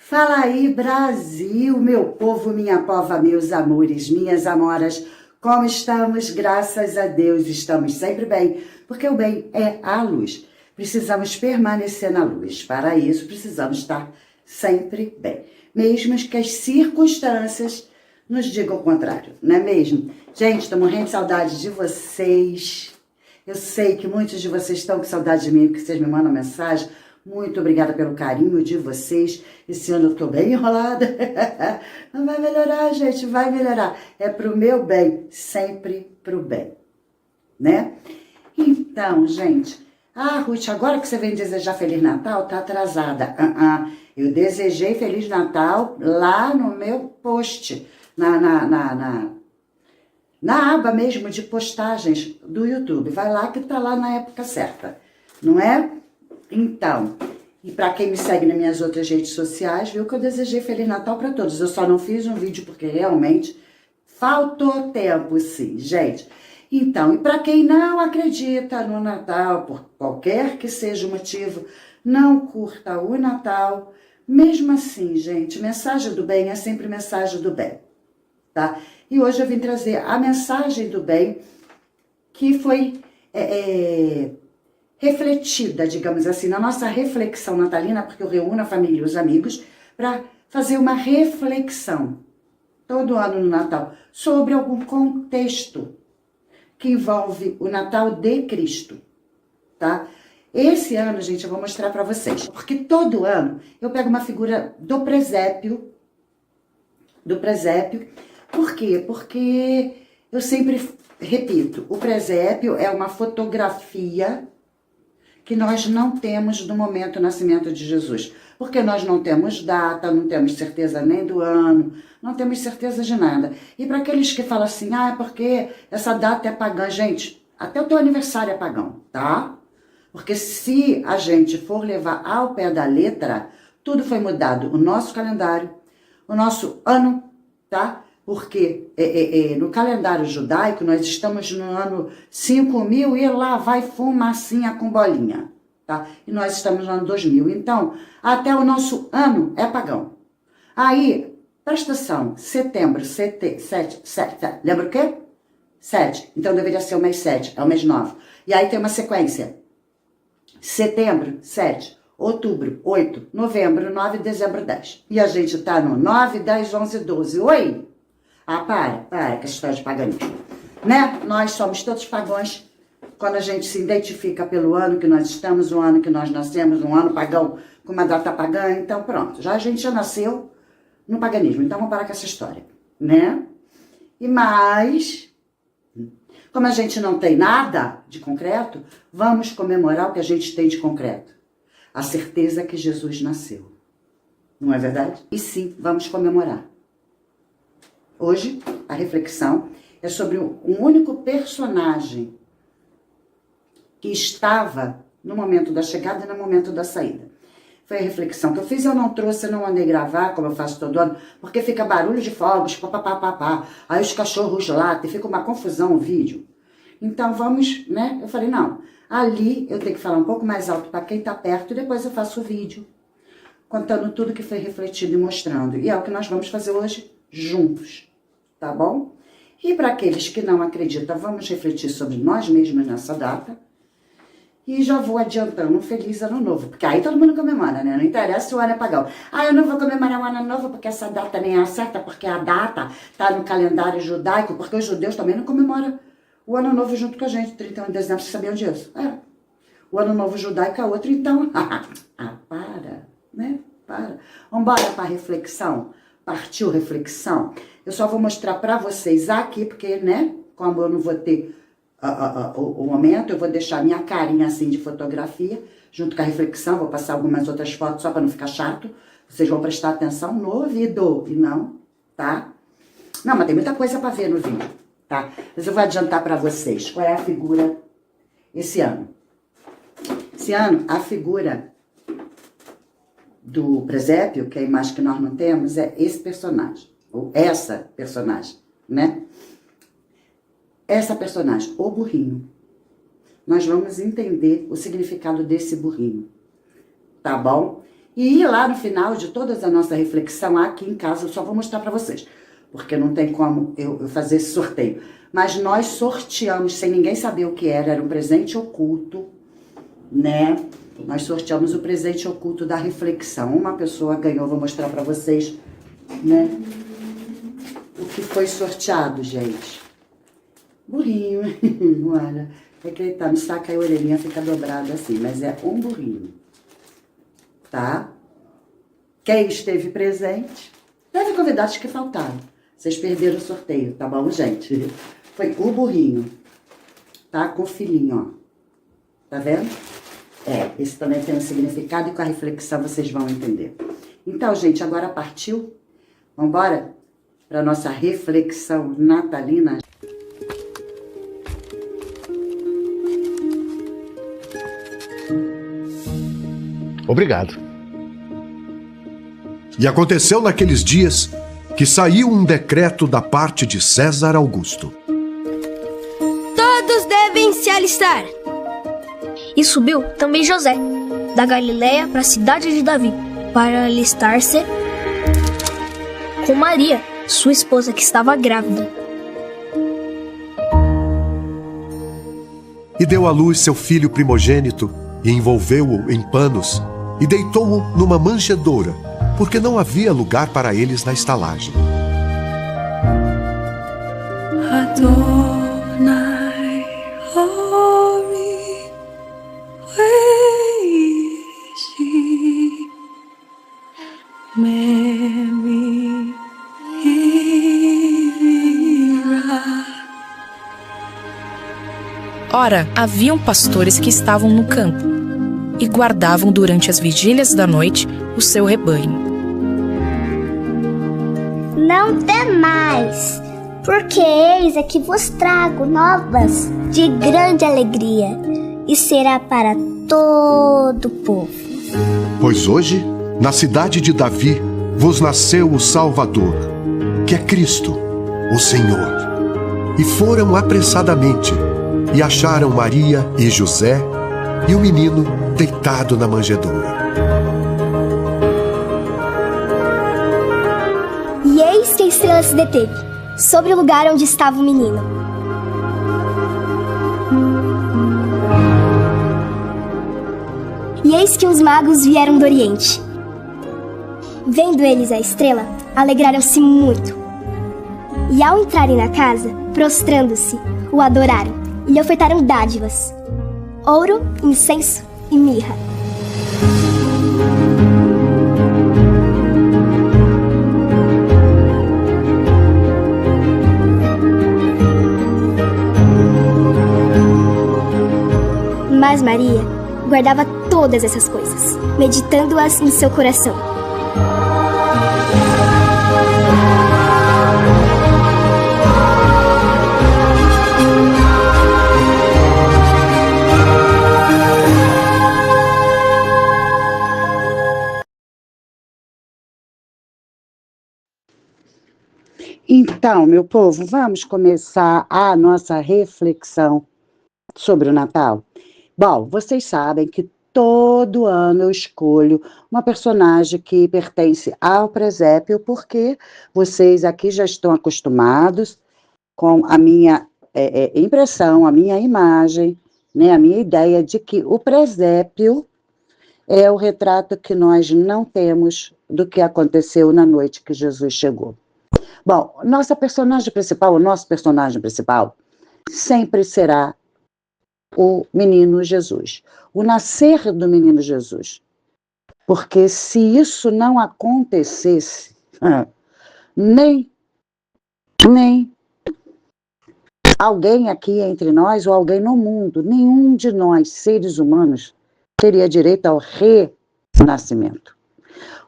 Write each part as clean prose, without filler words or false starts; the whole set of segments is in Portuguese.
Fala aí, Brasil, meu povo, minha pova, meus amores, minhas amoras, como estamos? Graças a Deus, estamos sempre bem, porque o bem é a luz. Precisamos permanecer na luz. Para isso, precisamos estar sempre bem, mesmo que as circunstâncias nos digam o contrário, não é mesmo? Gente, estou morrendo de saudade de vocês. Eu sei que muitos de vocês estão com saudade de mim, porque vocês me mandam mensagem. Muito obrigada pelo carinho de vocês. Esse ano eu tô bem enrolada. Não vai melhorar, gente, vai melhorar. É pro meu bem, sempre pro bem, né? Então, gente, Ruth, agora que você vem desejar Feliz Natal, tá atrasada. Eu desejei Feliz Natal lá no meu post, na aba mesmo de postagens do YouTube. Vai lá que tá lá na época certa, não é? Então, e para quem me segue nas minhas outras redes sociais, viu que eu desejei Feliz Natal para todos. Eu só não fiz um vídeo porque realmente faltou tempo, sim, gente. Então, e para quem não acredita no Natal, por qualquer que seja o motivo, não curta o Natal. Mesmo assim, gente, mensagem do bem é sempre mensagem do bem, tá? E hoje eu vim trazer a mensagem do bem que foi refletida, digamos assim, na nossa reflexão natalina, porque eu reúno a família e os amigos para fazer uma reflexão todo ano no Natal sobre algum contexto que envolve o Natal de Cristo, tá? Esse ano, gente, eu vou mostrar para vocês, porque todo ano eu pego uma figura do presépio, por quê? Porque eu sempre repito, o presépio é uma fotografia que nós não temos no momento do nascimento de Jesus. Porque nós não temos data, não temos certeza nem do ano, não temos certeza de nada. E para aqueles que falam assim, porque essa data é pagã, gente, até o teu aniversário é pagão, tá? Porque se a gente for levar ao pé da letra, tudo foi mudado. O nosso calendário, o nosso ano, tá? Porque no calendário judaico nós estamos no ano 5000 e lá vai fumacinha com bolinha, tá? E nós estamos no ano 2000. Então, até o nosso ano é pagão. Aí, presta atenção, setembro, 7, lembra o quê? 7. Então deveria ser o mês 7, é o mês 9. E aí tem uma sequência. Setembro, 7. Outubro, 8. Novembro, 9. Dezembro, 10. E a gente tá no 9, 10, 11, 12. Oi? Para com essa história de paganismo, né? Nós somos todos pagãos quando a gente se identifica pelo ano que nós estamos, o ano que nós nascemos, um ano pagão com uma data pagã, então pronto. A gente já nasceu no paganismo, então vamos parar com essa história, né? E mais, como a gente não tem nada de concreto, vamos comemorar o que a gente tem de concreto. A certeza que Jesus nasceu. Não é verdade? E sim, vamos comemorar. Hoje, a reflexão é sobre um único personagem que estava no momento da chegada e no momento da saída. Foi a reflexão que eu fiz, eu não trouxe, eu não andei gravar, como eu faço todo ano, porque fica barulho de fogos, papapá, aí os cachorros latem, fica uma confusão o vídeo. Então vamos, né? Eu falei, não, ali eu tenho que falar um pouco mais alto para quem está perto e depois eu faço o vídeo, contando tudo que foi refletido e mostrando. E é o que nós vamos fazer hoje juntos. Tá bom? E para aqueles que não acreditam, vamos refletir sobre nós mesmos nessa data. E já vou adiantando um feliz ano novo, porque aí todo mundo comemora, né? Não interessa se o ano é pagão. Eu não vou comemorar o ano novo porque essa data nem é certa, porque a data tá no calendário judaico, porque os judeus também não comemoram o ano novo junto com a gente, 31 de dezembro, vocês sabiam disso? O ano novo judaico é outro, então... para, né? Para. Vambora para a reflexão? Partiu reflexão? Eu só vou mostrar para vocês aqui, porque, né, como eu não vou ter o momento, eu vou deixar minha carinha assim de fotografia, junto com a reflexão, vou passar algumas outras fotos só para não ficar chato. Vocês vão prestar atenção no vídeo, e não, tá? Não, mas tem muita coisa para ver no vídeo, tá? Mas eu vou adiantar para vocês qual é a figura esse ano. Esse ano, a figura do presépio, que é a imagem que nós não temos, é esse personagem. Ou essa personagem, né? Essa personagem, o burrinho. Nós vamos entender o significado desse burrinho, tá bom? E lá no final de toda a nossa reflexão, aqui em casa, eu só vou mostrar para vocês, porque não tem como eu fazer esse sorteio. Mas nós sorteamos, sem ninguém saber o que era um presente oculto, né? Nós sorteamos o presente oculto da reflexão. Uma pessoa ganhou, vou mostrar para vocês, né? O que foi sorteado, gente. Burrinho, olha. É que ele tá no saco, aí a orelhinha fica dobrada assim, mas é um burrinho. Tá? Quem esteve presente, teve convidados que faltaram. Vocês perderam o sorteio, tá bom, gente? Foi o burrinho, tá? Com o filhinho, ó. Tá vendo? Esse também tem um significado e com a reflexão vocês vão entender. Então, gente, agora partiu? Vamos embora para nossa reflexão natalina? Obrigado. E aconteceu naqueles dias que saiu um decreto da parte de César Augusto. Todos devem se alistar. E subiu também José, da Galiléia para a cidade de Davi, para alistar-se com Maria, sua esposa, que estava grávida. E deu à luz seu filho primogênito, e envolveu-o em panos, e deitou-o numa manjedoura, porque não havia lugar para eles na estalagem. Adonai, Ori, Weishi, Mary, Ira. Ora, haviam pastores que estavam no campo e guardavam durante as vigílias da noite o seu rebanho. Não temais, porque eis aqui vos trago novas de grande alegria, e será para todo o povo. Pois hoje, na cidade de Davi, vos nasceu o Salvador, que é Cristo, o Senhor. E foram apressadamente, e acharam Maria e José, e o menino deitado na manjedoura. E eis que a estrela se deteve sobre o lugar onde estava o menino. E eis que os magos vieram do Oriente. Vendo eles a estrela, alegraram-se muito. E ao entrarem na casa, prostrando-se, o adoraram e lhe ofertaram dádivas: ouro, incenso e mirra. Mas Maria guardava todas essas coisas, meditando-as em seu coração. Então, meu povo, vamos começar a nossa reflexão sobre o Natal. Bom, vocês sabem que todo ano eu escolho uma personagem que pertence ao presépio, porque vocês aqui já estão acostumados com a minha impressão, a minha imagem, né, a minha ideia de que o presépio é o retrato que nós não temos do que aconteceu na noite que Jesus chegou. Bom, o nosso personagem principal sempre será o menino Jesus, o nascer do menino Jesus. Porque se isso não acontecesse, nem alguém aqui entre nós ou alguém no mundo, nenhum de nós, seres humanos, teria direito ao renascimento.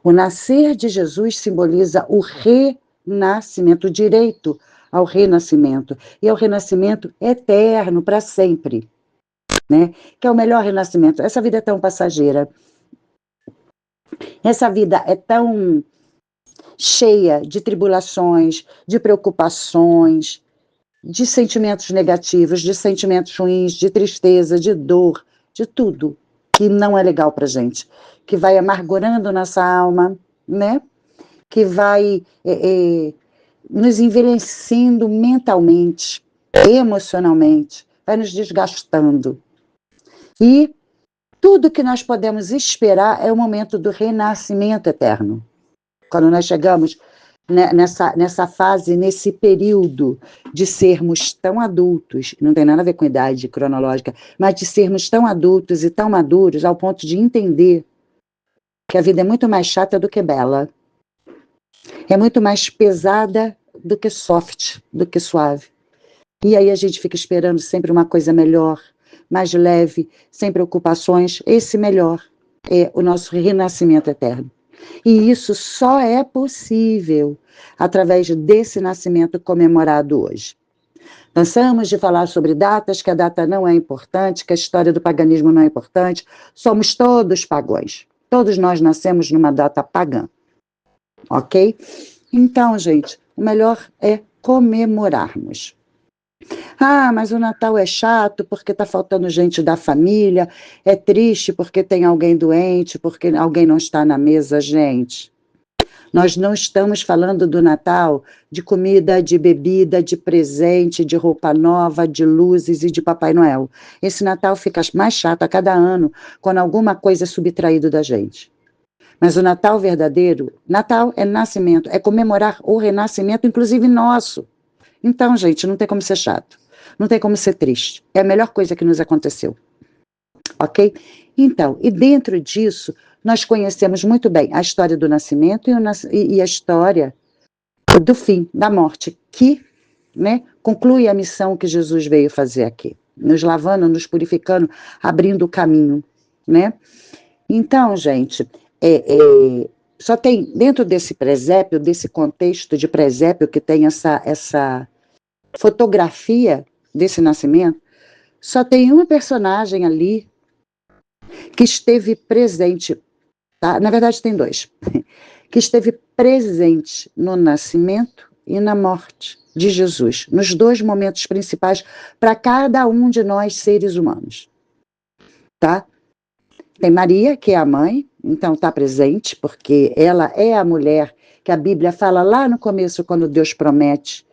O nascer de Jesus simboliza o renascimento, o direito ao renascimento, e ao renascimento eterno, para sempre, né? Que é o melhor renascimento. Essa vida é tão passageira, essa vida é tão cheia de tribulações, de preocupações, de sentimentos negativos, de sentimentos ruins, de tristeza, de dor, de tudo. que não é legal pra gente, que vai amargurando nossa alma, né? Que vai nos envelhecendo mentalmente, emocionalmente, vai nos desgastando. E tudo que nós podemos esperar é o momento do renascimento eterno. Quando nós chegamos nessa fase, nesse período de sermos tão adultos, não tem nada a ver com idade cronológica, mas de sermos tão adultos e tão maduros ao ponto de entender que a vida é muito mais chata do que bela. É muito mais pesada do que soft, do que suave. E aí a gente fica esperando sempre uma coisa melhor, mais leve, sem preocupações. Esse melhor é o nosso renascimento eterno. E isso só é possível através desse nascimento comemorado hoje. Cansamos de falar sobre datas, que a data não é importante, que a história do paganismo não é importante. Somos todos pagãos. Todos nós nascemos numa data pagã. Ok? Então, gente, o melhor é comemorarmos. Ah, mas o Natal é chato porque está faltando gente da família, é triste porque tem alguém doente, porque alguém não está na mesa, gente. Nós não estamos falando do Natal de comida, de bebida, de presente, de roupa nova, de luzes e de Papai Noel. Esse Natal fica mais chato a cada ano quando alguma coisa é subtraído da gente. Mas o Natal verdadeiro, Natal é nascimento, é comemorar o renascimento, inclusive nosso. Então, gente, não tem como ser chato, não tem como ser triste. É a melhor coisa que nos aconteceu. Ok? Então, e dentro disso, nós conhecemos muito bem a história do nascimento e a história do fim, da morte, que, né, conclui a missão que Jesus veio fazer aqui, nos lavando, nos purificando, abrindo o caminho, né? Então, gente, só tem, dentro desse presépio, desse contexto de presépio que tem essa fotografia desse nascimento, só tem uma personagem ali que esteve presente, tá? Na verdade tem dois, que esteve presente no nascimento e na morte de Jesus, nos dois momentos principais para cada um de nós seres humanos, tá? Tem Maria, que é a mãe, então está presente, porque ela é a mulher que a Bíblia fala lá no começo, quando Deus promete,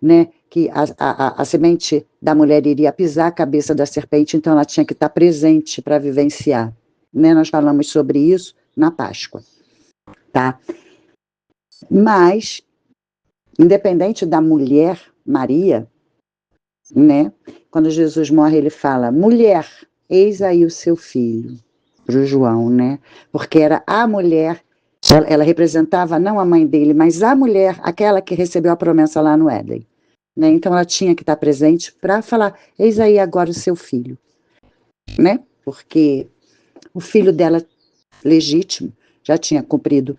né, que a semente da mulher iria pisar a cabeça da serpente, então ela tinha que estar presente para vivenciar. Né? Nós falamos sobre isso na Páscoa. Tá? Mas, independente da mulher, Maria, né, quando Jesus morre, ele fala, mulher, eis aí o seu filho, para o João, né? Porque era a mulher, ela representava não a mãe dele, mas a mulher, aquela que recebeu a promessa lá no Éden. Né? Então ela tinha que estar presente para falar, eis aí agora o seu filho, né? Porque o filho dela, legítimo, já tinha cumprido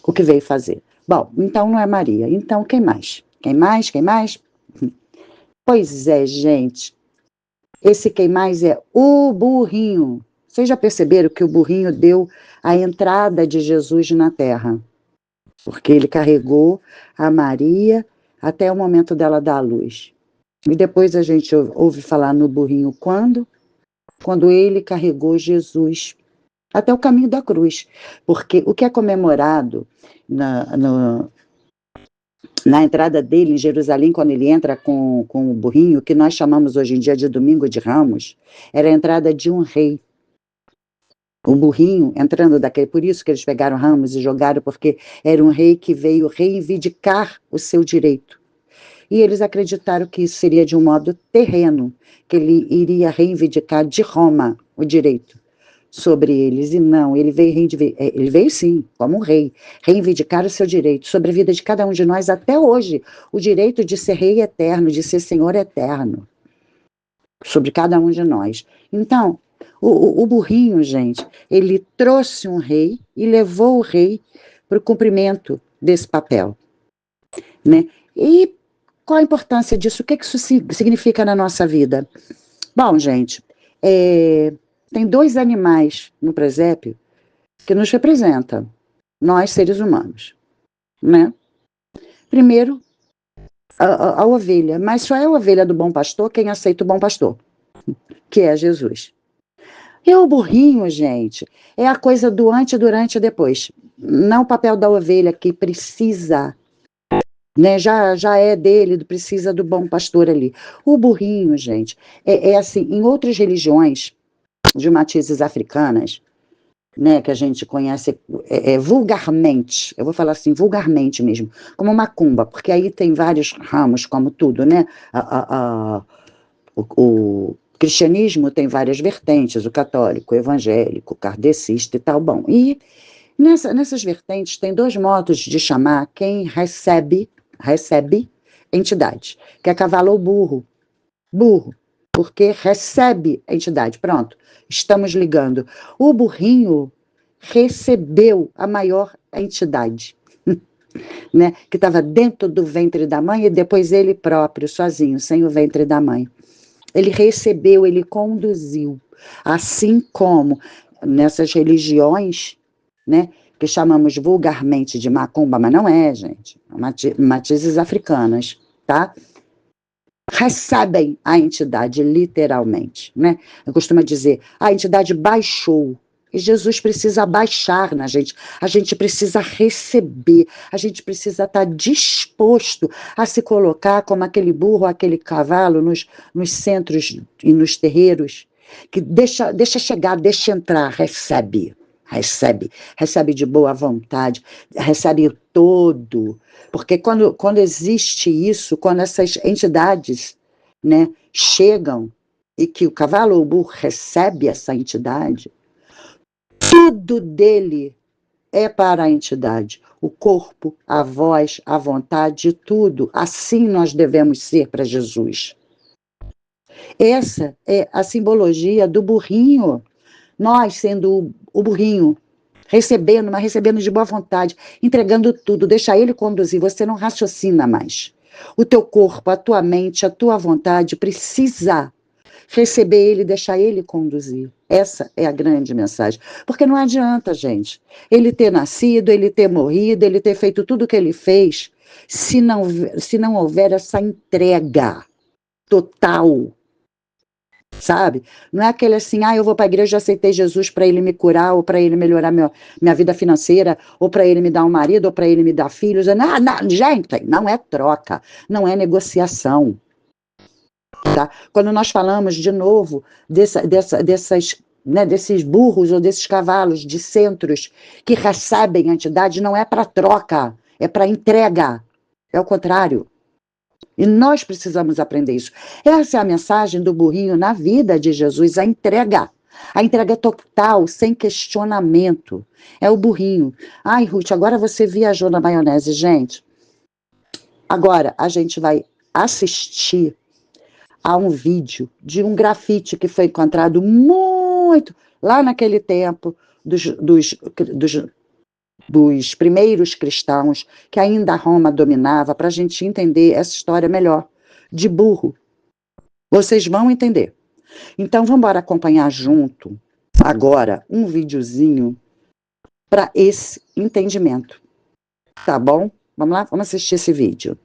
o que veio fazer. Bom, então não é Maria. Então quem mais? Quem mais? Quem mais? Pois é, gente. Esse quem mais é o burrinho. Vocês já perceberam que o burrinho deu a entrada de Jesus na terra? Porque ele carregou a Maria até o momento dela dar a luz. E depois a gente ouve falar no burrinho quando? Quando ele carregou Jesus até o caminho da cruz. Porque o que é comemorado na entrada dele em Jerusalém, quando ele entra com o burrinho, que nós chamamos hoje em dia de Domingo de Ramos, era a entrada de um rei. O burrinho entrando daquele, por isso que eles pegaram ramos e jogaram, porque era um rei que veio reivindicar o seu direito. E eles acreditaram que isso seria de um modo terreno, que ele iria reivindicar de Roma o direito sobre eles. E não, ele veio sim, como um rei, reivindicar o seu direito sobre a vida de cada um de nós até hoje, o direito de ser rei eterno, de ser senhor eterno, sobre cada um de nós. Então, o burrinho, gente, ele trouxe um rei e levou o rei para o cumprimento desse papel, né? E qual a importância disso? O que isso significa na nossa vida? Bom, gente, tem dois animais no presépio que nos representam, nós seres humanos, né? Primeiro, a ovelha, mas só é a ovelha do bom pastor quem aceita o bom pastor, que é Jesus. E o burrinho, gente, é a coisa do antes, durante e depois. Não o papel da ovelha que precisa, né? Já é dele, precisa do bom pastor ali. O burrinho, gente, é assim, em outras religiões de matizes africanas, né, que a gente conhece vulgarmente, eu vou falar assim, vulgarmente mesmo, como macumba, porque aí tem vários ramos, como tudo, né? O cristianismo tem várias vertentes, o católico, o evangélico, o kardecista e tal. Bom, e nessas vertentes tem dois modos de chamar quem recebe entidade, que é cavalo ou burro. Burro, porque recebe a entidade. Pronto, estamos ligando. O burrinho recebeu a maior entidade, né, que estava dentro do ventre da mãe e depois ele próprio, sozinho, sem o ventre da mãe. Ele recebeu, ele conduziu. Assim como nessas religiões, né, que chamamos vulgarmente de macumba, mas não é, gente, matizes africanas, tá? Recebem a entidade, literalmente, né? Eu costumo dizer, a entidade baixou, e Jesus precisa baixar na gente, a gente precisa receber, a gente precisa estar disposto a se colocar como aquele burro, aquele cavalo nos centros e nos terreiros, que deixa chegar, deixa entrar, recebe de boa vontade, recebe todo, porque quando existe isso, quando essas entidades, né, chegam e que o cavalo ou o burro recebe essa entidade, tudo dele é para a entidade, o corpo, a voz, a vontade, tudo, assim nós devemos ser para Jesus. Essa é a simbologia do burrinho, nós sendo o burrinho, recebendo, mas recebendo de boa vontade, entregando tudo, deixa ele conduzir, você não raciocina mais. O teu corpo, a tua mente, a tua vontade precisa receber ele, deixar ele conduzir. Essa é a grande mensagem. Porque não adianta, gente, ele ter nascido, ele ter morrido, ele ter feito tudo o que ele fez, se não houver essa entrega total, sabe? Não é aquele assim, eu vou para a igreja, aceitei Jesus para ele me curar, ou para ele melhorar minha vida financeira, ou para ele me dar um marido, ou para ele me dar filhos. Não, gente, não é troca, não é negociação. Tá? Quando nós falamos, de novo, desses burros ou desses cavalos de centros que recebem a entidade, não é para troca, é para entrega. É o contrário. E nós precisamos aprender isso. Essa é a mensagem do burrinho na vida de Jesus, a entrega total, sem questionamento. É o burrinho. Ai, Ruth, agora você viajou na maionese, gente. Agora a gente vai assistir a um vídeo de um grafite que foi encontrado muito lá naquele tempo dos primeiros cristãos, que ainda Roma dominava, para a gente entender essa história melhor, de burro. Vocês vão entender. Então, vamos embora acompanhar junto, agora, um videozinho para esse entendimento. Tá bom? Vamos lá? Vamos assistir esse vídeo.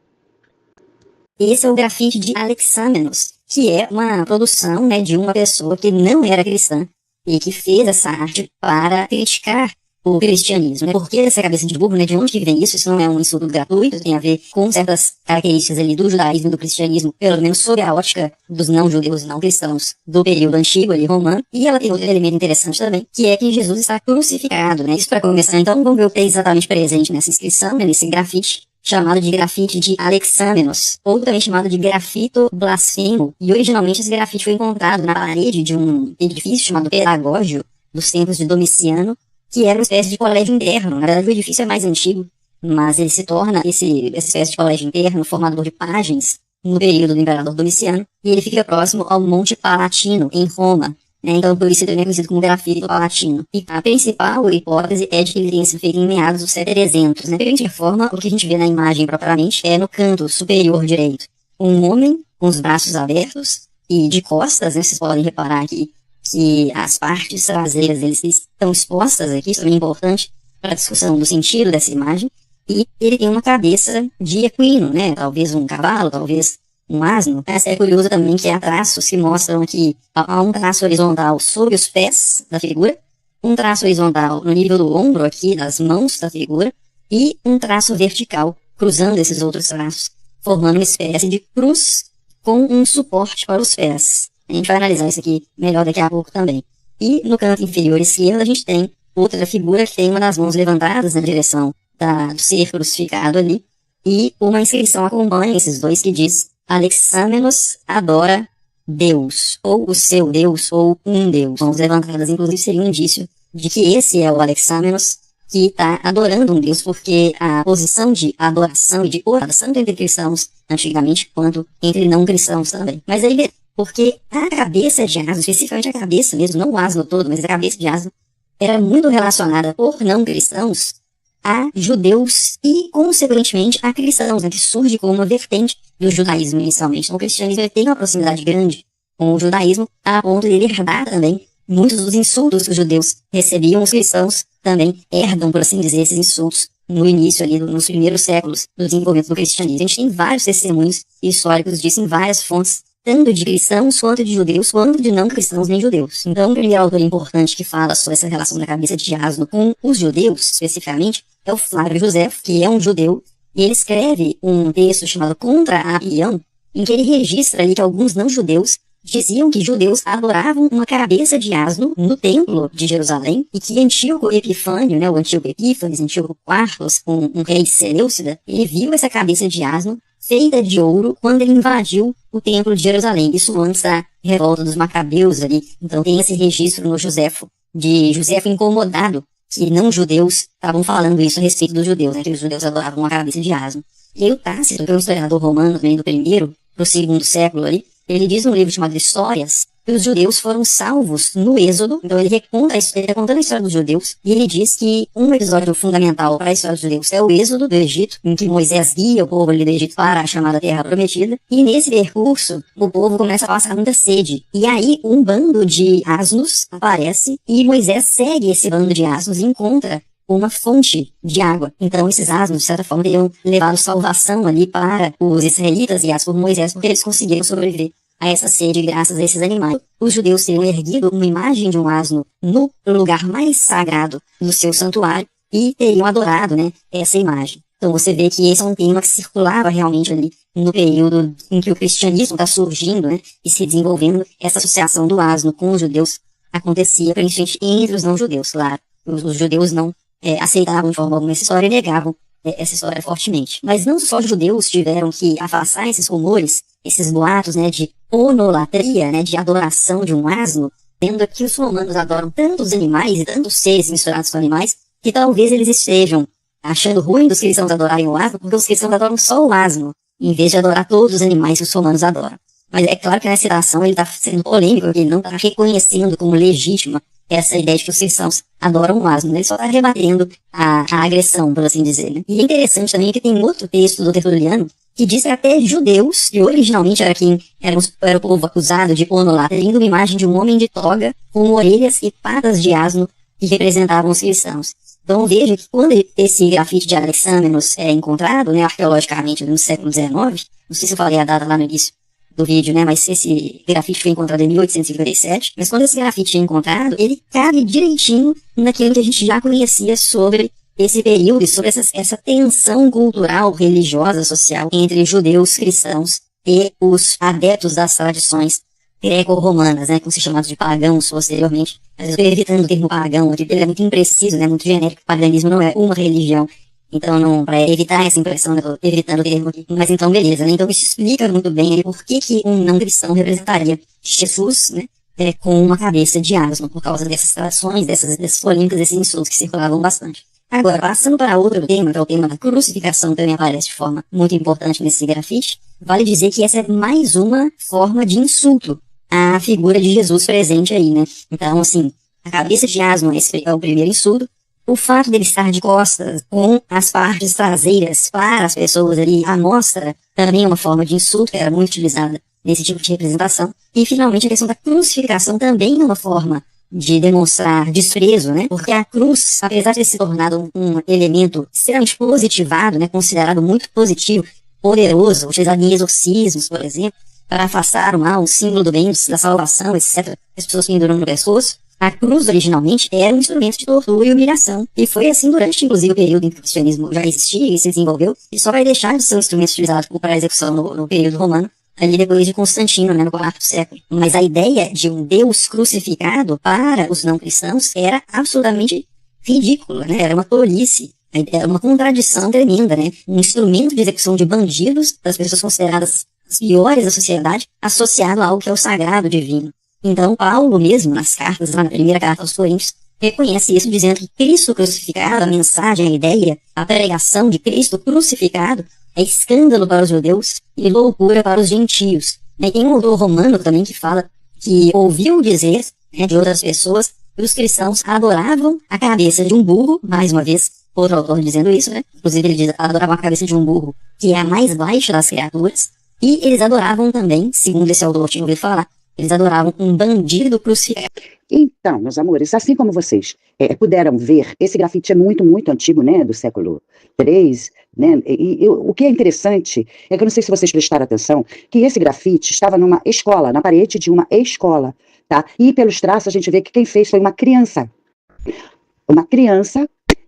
Esse é o grafite de Alexamenos, que é uma produção, né, de uma pessoa que não era cristã e que fez essa arte para criticar o cristianismo, né? Por que essa cabeça de burro, né? De onde que vem isso? Isso não é um insulto gratuito, tem a ver com certas características ali do judaísmo e do cristianismo, pelo menos sob a ótica dos não-judeus e não-cristãos do período antigo ali, romano. E ela tem outro elemento interessante também, que é que Jesus está crucificado, né? Isso para começar, então, vamos ver o que é exatamente presente nessa inscrição, né? Nesse grafite, chamado de grafite de Alexamenos, ou também chamado de grafito blasfemo. E originalmente esse grafite foi encontrado na parede de um edifício chamado Peragógio, dos tempos de Domiciano, que era uma espécie de colégio interno. Na verdade, o edifício é mais antigo, mas ele se torna essa espécie de colégio interno, formador de páginas, no período do imperador Domiciano, e ele fica próximo ao Monte Palatino, em Roma. Então, por isso ele é conhecido como grafite palatino. E a principal hipótese é de que ele tenha sido feito em meados do século 300. De qualquer forma, o que a gente vê na imagem propriamente é no canto superior direito um homem com os braços abertos e de costas, né? Vocês podem reparar aqui que as partes traseiras deles estão expostas aqui, isso é importante para a discussão do sentido dessa imagem. E ele tem uma cabeça de equino, né? Talvez um cavalo, talvez um asno, é curioso também que há traços que mostram que há um traço horizontal sobre os pés da figura, um traço horizontal no nível do ombro aqui, das mãos da figura, e um traço vertical cruzando esses outros traços, formando uma espécie de cruz com um suporte para os pés. A gente vai analisar isso aqui melhor daqui a pouco também. E no canto inferior esquerdo a gente tem outra figura que tem uma das mãos levantadas na direção do ser crucificado ali, e uma inscrição acompanha esses dois que diz: Alexamenos adora Deus, ou o seu Deus, ou um Deus. Mãos levantadas, inclusive, seria um indício de que esse é o Alexamenos que está adorando um Deus, porque a posição de adoração e de oração entre cristãos antigamente, quanto entre não cristãos também. Mas aí, porque a cabeça de asno, especificamente a cabeça mesmo, não o asno todo, mas a cabeça de asno, era muito relacionada por não cristãos a judeus e, consequentemente, a cristãos, né, que surge como uma vertente do judaísmo inicialmente. Então, o cristianismo tem uma proximidade grande com o judaísmo, a ponto de ele herdar também muitos dos insultos que os judeus recebiam. Os cristãos também herdam, por assim dizer, esses insultos no início ali, nos primeiros séculos do desenvolvimento do cristianismo. A gente tem vários testemunhos históricos disso em várias fontes, tanto de cristãos, quanto de judeus, quanto de não cristãos nem judeus. Então, o primeiro autor importante que fala sobre essa relação da cabeça de asno com os judeus, especificamente, é o Flávio Josefo, que é um judeu, e ele escreve um texto chamado Contra a Ião, em que ele registra ali que alguns não-judeus diziam que judeus adoravam uma cabeça de asno no templo de Jerusalém, e que Antíoco Epifânio, né, o Antíoco Epífanes, Antíoco IV, um rei Seleucida, ele viu essa cabeça de asno feita de ouro quando ele invadiu o templo de Jerusalém. Isso antes da revolta dos Macabeus ali. Então tem esse registro no Josefo, de Josefo incomodado que não-judeus estavam falando isso a respeito dos judeus, né, que os judeus adoravam uma cabeça de asno. E aí o Tácito, que é um historiador romano também do primeiro para o segundo século ali, ele diz num livro chamado Histórias que os judeus foram salvos no Êxodo. Então ele está contando a história dos judeus, e ele diz que um episódio fundamental para a história dos judeus é o Êxodo do Egito, em que Moisés guia o povo ali do Egito para a chamada Terra Prometida, e nesse percurso o povo começa a passar muita sede, e aí um bando de asnos aparece, e Moisés segue esse bando de asnos e encontra uma fonte de água. Então esses asnos, de certa forma, teriam levado salvação ali para os israelitas guiados por Moisés, porque eles conseguiram sobreviver a essa sede graças a esses animais. Os judeus teriam erguido uma imagem de um asno no lugar mais sagrado do seu santuário e teriam adorado, né, essa imagem. Então você vê que esse é um tema que circulava realmente ali no período em que o cristianismo está surgindo, né, e se desenvolvendo. Essa associação do asno com os judeus acontecia principalmente entre os não-judeus, claro. Os judeus não aceitavam de forma alguma essa história e negavam essa história fortemente. Mas não só os judeus tiveram que afastar esses rumores, esses boatos, né, de onolatria, né, de adoração de um asno, tendo que os romanos adoram tantos animais e tantos seres misturados com animais, que talvez eles estejam achando ruim dos cristãos adorarem o asno, porque os cristãos adoram só o asno, em vez de adorar todos os animais que os romanos adoram. Mas é claro que nessa citação ele está sendo polêmico, porque ele não está reconhecendo como legítima essa ideia de que os cristãos adoram o asno, né? Ele só está rebatendo a agressão, por assim dizer, né? E é interessante também que tem outro texto do Tertuliano que diz que até judeus, que originalmente era o povo acusado de onolatria, tendo uma imagem de um homem de toga com orelhas e patas de asno que representavam os cristãos. Então veja que quando esse grafite de Alexamenos é encontrado, né, arqueologicamente no século XIX, não sei se eu falei a data lá no início do vídeo, né, mas esse grafite foi encontrado em 1857, mas quando esse grafite é encontrado, ele cabe direitinho naquilo que a gente já conhecia sobre esse período e sobre essa tensão cultural, religiosa, social entre judeus, cristãos e os adeptos das tradições greco-romanas, né, como se chamados de pagãos posteriormente. Mas eu estou evitando o termo pagão, porque ele é muito impreciso, né, muito genérico. O paganismo não é uma religião. Então, para evitar essa impressão, eu estou evitando o termo aqui. Mas então, beleza, né? Então isso explica muito bem aí por que um não cristão representaria Jesus, né, com uma cabeça de asno, por causa dessas tradições, dessas polêmicas, desses insultos que circulavam bastante. Agora, passando para outro tema, que é o tema da crucificação, que também aparece de forma muito importante nesse grafite, vale dizer que essa é mais uma forma de insulto à figura de Jesus presente aí, né? Então, assim, a cabeça de asno é o primeiro insulto. O fato dele estar de costas com as partes traseiras para as pessoas ali à mostra também é uma forma de insulto que era muito utilizada nesse tipo de representação. E, finalmente, a questão da crucificação também é uma forma de demonstrar desprezo, né? Porque a cruz, apesar de ter se tornado um elemento extremamente positivado, né, considerado muito positivo poderoso, utilizado em exorcismos, por exemplo, para afastar o mal, o símbolo do bem, da salvação, etc. As pessoas penduram no pescoço. A cruz, originalmente, era um instrumento de tortura e humilhação. E foi assim durante, inclusive, o período em que o cristianismo já existia e se desenvolveu, e só vai deixar de ser um instrumento utilizado para execução no período romano, ali depois de Constantino, né, no quarto século. Mas a ideia de um Deus crucificado para os não cristãos era absolutamente ridícula, né? Era uma tolice, era uma contradição tremenda, né? Um instrumento de execução de bandidos, das pessoas consideradas as piores da sociedade, associado a algo que é o sagrado divino. Então, Paulo mesmo, nas cartas, lá na primeira carta aos Coríntios, reconhece isso dizendo que Cristo crucificado, a mensagem, a ideia, a pregação de Cristo crucificado é escândalo para os judeus e loucura para os gentios. Tem um autor romano também que fala que ouviu dizer, né, de outras pessoas que os cristãos adoravam a cabeça de um burro, mais uma vez, outro autor dizendo isso, né? Inclusive ele diz, adoravam a cabeça de um burro, que é a mais baixa das criaturas, e eles adoravam também, segundo esse autor tinha ouvido falar, eles adoravam um bandido crucificado. Então, meus amores, assim como vocês puderam ver, esse grafite é muito, muito antigo, né, do século III, né, o que é interessante é que eu não sei se vocês prestaram atenção, que esse grafite estava numa escola, na parede de uma escola, tá? E pelos traços a gente vê que quem fez foi uma criança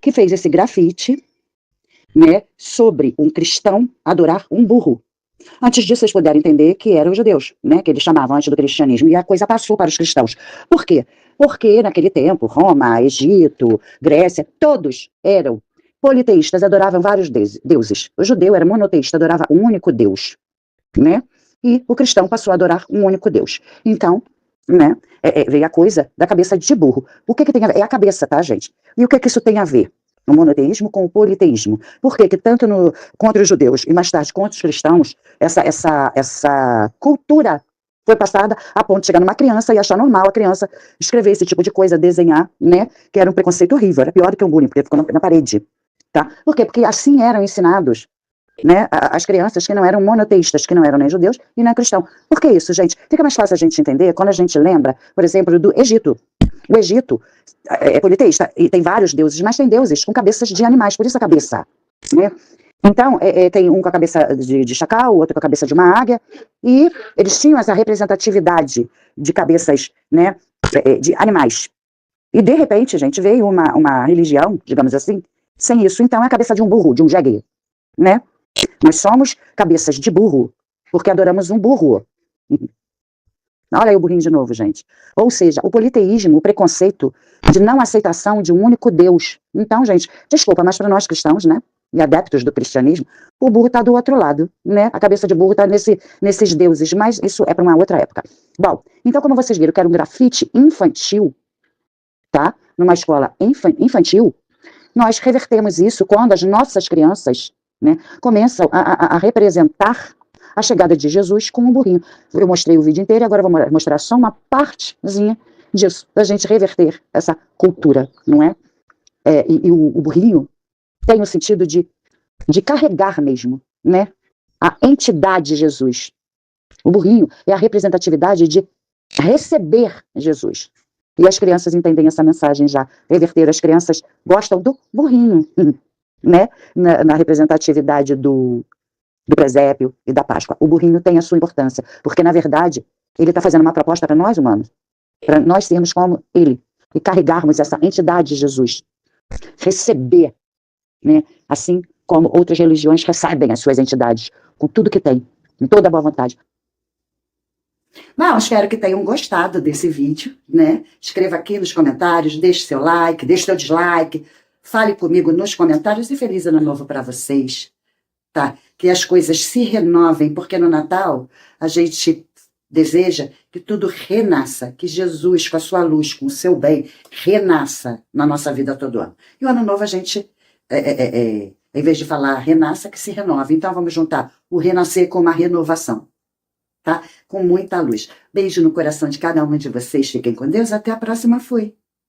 que fez esse grafite, né, sobre um cristão adorar um burro. Antes disso, vocês puderam entender que eram os judeus, né, que eles chamavam antes do cristianismo, e a coisa passou para os cristãos. Por quê? Porque naquele tempo, Roma, Egito, Grécia, todos eram politeístas, adoravam vários deuses. O judeu era monoteísta, adorava um único Deus, né? E o cristão passou a adorar um único Deus. Então, né, veio a coisa da cabeça de burro. O que tem a ver? É a cabeça, tá, gente? E o que isso tem a ver? O monoteísmo com o politeísmo. Por quê? Que tanto contra os judeus e mais tarde contra os cristãos, essa cultura foi passada a ponto de chegar numa criança e achar normal a criança escrever esse tipo de coisa, desenhar, né? Que era um preconceito horrível, era pior do que um bullying, porque ficou na parede, tá? Por quê? Porque assim eram ensinados, né, as crianças que não eram monoteístas, que não eram nem judeus e nem cristãos. Por que isso, gente? Fica mais fácil a gente entender quando a gente lembra, por exemplo, do Egito. O Egito é politeísta e tem vários deuses, mas tem deuses com cabeças de animais, por isso a cabeça, né? Então, tem um com a cabeça de chacal, outro com a cabeça de uma águia, e eles tinham essa representatividade de cabeças, né, de animais. E, de repente, gente, veio uma religião, digamos assim, sem isso. Então, é a cabeça de um burro, de um jegue, né? Nós somos cabeças de burro, porque adoramos um burro. Olha aí o burrinho de novo, gente. Ou seja, o politeísmo, o preconceito de não aceitação de um único Deus. Então, gente, desculpa, mas para nós cristãos, né, e adeptos do cristianismo, o burro está do outro lado, né? A cabeça de burro está nesses deuses, mas isso é para uma outra época. Bom, então como vocês viram que era um grafite infantil, tá? Numa escola infantil, nós revertemos isso quando as nossas crianças, né, começam a representar a chegada de Jesus com um burrinho. Eu mostrei o vídeo inteiro e agora vou mostrar só uma partezinha disso, da gente reverter essa cultura, não é? E o burrinho tem o sentido de carregar mesmo, né, a entidade de Jesus. O burrinho é a representatividade de receber Jesus. E as crianças entendem essa mensagem já. Reverter, as crianças gostam do burrinho, né, na representatividade do presépio e da Páscoa. O burrinho tem a sua importância, porque, na verdade, ele está fazendo uma proposta para nós humanos, para nós sermos como ele, e carregarmos essa entidade de Jesus. Receber, né, assim como outras religiões recebem as suas entidades, com tudo que tem, com toda a boa vontade. Bom, espero que tenham gostado desse vídeo, né? Escreva aqui nos comentários, deixe seu like, deixe seu dislike, fale comigo nos comentários e feliz ano novo para vocês, tá? Que as coisas se renovem, porque no Natal a gente deseja que tudo renasça, que Jesus, com a sua luz, com o seu bem, renasça na nossa vida todo ano. E o ano novo a gente, em vez de falar renasça, que se renove. Então vamos juntar o renascer com uma renovação, tá? Com muita luz. Beijo no coração de cada um de vocês, fiquem com Deus, até a próxima, fui!